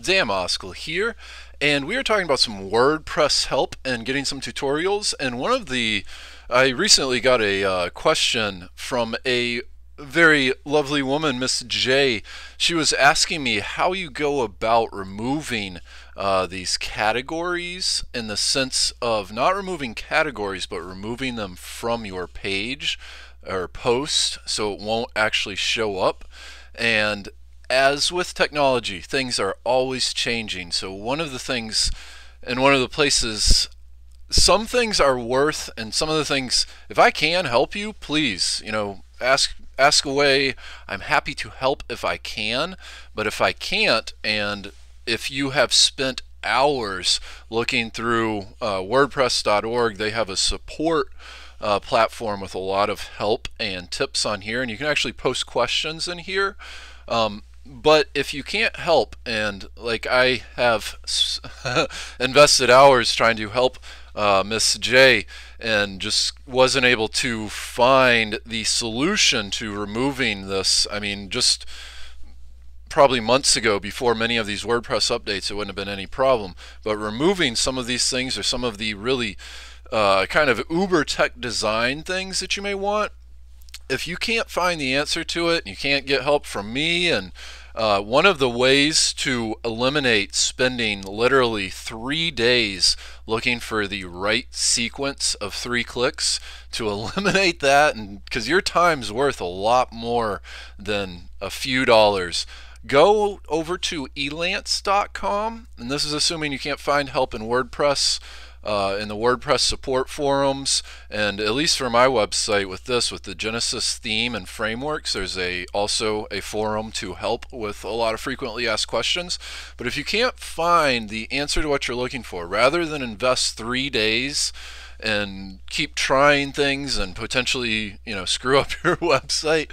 Oskel here, and we are talking about some WordPress help and getting some tutorials. And I recently got a question from a very lovely woman, Miss J. She was asking me how you go about removing these categories, in the sense of not removing categories, but removing them from your page or post so it won't actually show up. And as with technology, things are always changing. So one of the things and one of the places, some things are worth, and some of the things, if I can help you, please, ask away. I'm happy to help if I can, but if I can't, and if you have spent hours looking through WordPress.org, they have a support platform with a lot of help and tips on here, and you can actually post questions in here. But if you can't help, and like I have invested hours trying to help Miss J and just wasn't able to find the solution to removing this. I mean, just probably months ago, before many of these WordPress updates, it wouldn't have been any problem. But removing some of these things, or some of the really kind of uber tech design things that you may want, if you can't find the answer to it and you can't get help from me, and one of the ways to eliminate spending literally 3 days looking for the right sequence of 3 clicks, to eliminate that, and because your time's worth a lot more than a few dollars, go over to elance.com, and this is assuming you can't find help in WordPress, in the WordPress support forums. And at least for my website, with the Genesis theme and frameworks, there's also a forum to help with a lot of frequently asked questions. But if you can't find the answer to what you're looking for, rather than invest 3 days and keep trying things and potentially screw up your website,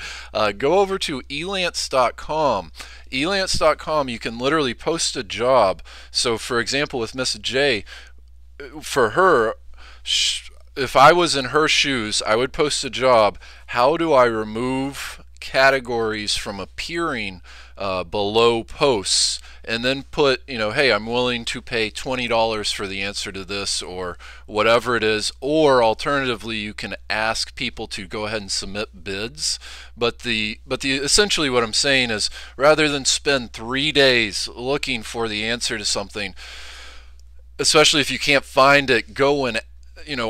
go over to elance.com. Elance.com, you can literally post a job. So for example, with Miss J, for her, if I was in her shoes, I would post a job: how do I remove categories from appearing below posts? And then put, hey, I'm willing to pay $20 for the answer to this, or whatever it is. Or alternatively, you can ask people to go ahead and submit bids. But essentially what I'm saying is, rather than spend 3 days looking for the answer to something, especially if you can't find it, go and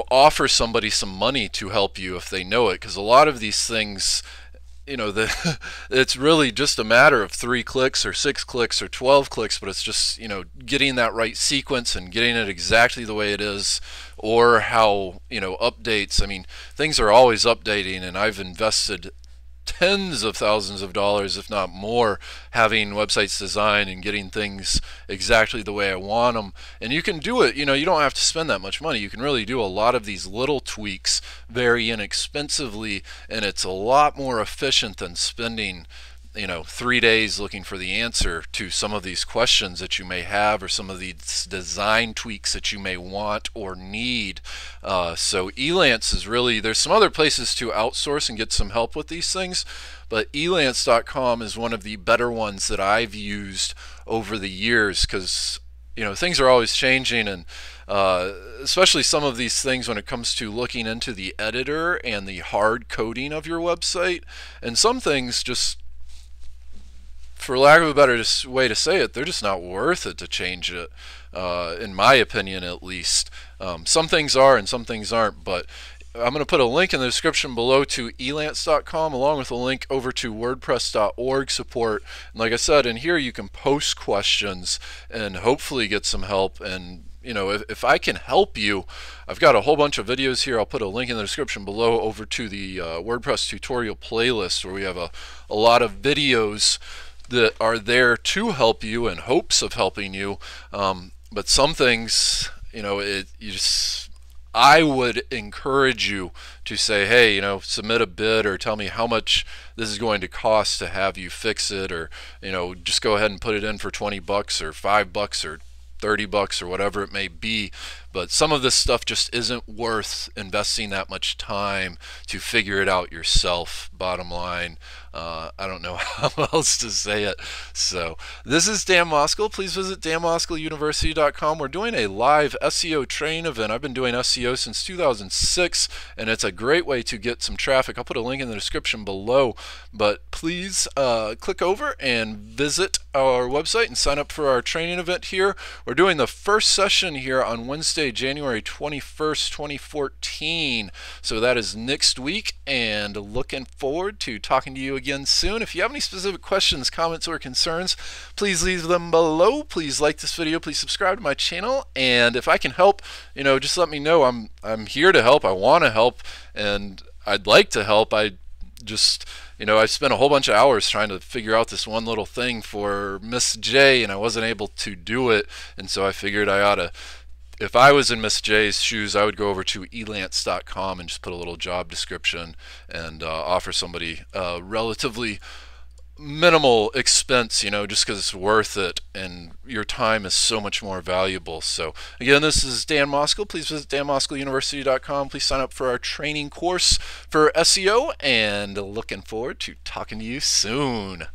offer somebody some money to help you if they know it. Because a lot of these things, it's really just a matter of 3 clicks or 6 clicks or 12 clicks, but it's just getting that right sequence and getting it exactly the way it is, or how updates. I mean, things are always updating, and I've invested tens of thousands of dollars, if not more, having websites designed and getting things exactly the way I want them. And you can do it, you don't have to spend that much money. You can really do a lot of these little tweaks very inexpensively, and it's a lot more efficient than spending 3 days looking for the answer to some of these questions that you may have, or some of these design tweaks that you may want or need. So Elance is really, there's some other places to outsource and get some help with these things, but elance.com is one of the better ones that I've used over the years, because things are always changing, and especially some of these things when it comes to looking into the editor and the hard coding of your website. And some things, just for lack of a better way to say it, they're just not worth it to change it, in my opinion at least. Some things are and some things aren't, but I'm going to put a link in the description below to elance.com, along with a link over to WordPress.org support. And like I said, in here you can post questions and hopefully get some help. And if I can help you, I've got a whole bunch of videos here. I'll put a link in the description below over to the WordPress tutorial playlist, where we have a lot of videos that are there to help you, in hopes of helping you. But some things, I would encourage you to say, hey, submit a bid, or tell me how much this is going to cost to have you fix it, or just go ahead and put it in for 20 bucks or $5 or 30 bucks or whatever it may be. But some of this stuff just isn't worth investing that much time to figure it out yourself, bottom line. I don't know how else to say it. So this is Dan Moskal. Please visit danmoskaluniversity.com. We're doing a live SEO training event. I've been doing SEO since 2006, and it's a great way to get some traffic. I'll put a link in the description below, but please click over and visit our website and sign up for our training event here. We're doing the first session here on Wednesday, January 21st, 2014. So that is next week, and looking forward to talking to you again soon. If you have any specific questions, comments, or concerns, please leave them below. Please like this video. Please subscribe to my channel. And if I can help, just let me know. I'm here to help. I want to help, and I'd like to help. I spent a whole bunch of hours trying to figure out this one little thing for Miss J, and I wasn't able to do it. And so I figured I ought to, if I was in Miss J's shoes, I would go over to elance.com and just put a little job description and offer somebody relatively minimal expense, just because it's worth it, and your time is so much more valuable. So again, this is Dan Moskal. Please visit danmoskaluniversity.com. Please sign up for our training course for SEO, and looking forward to talking to you soon.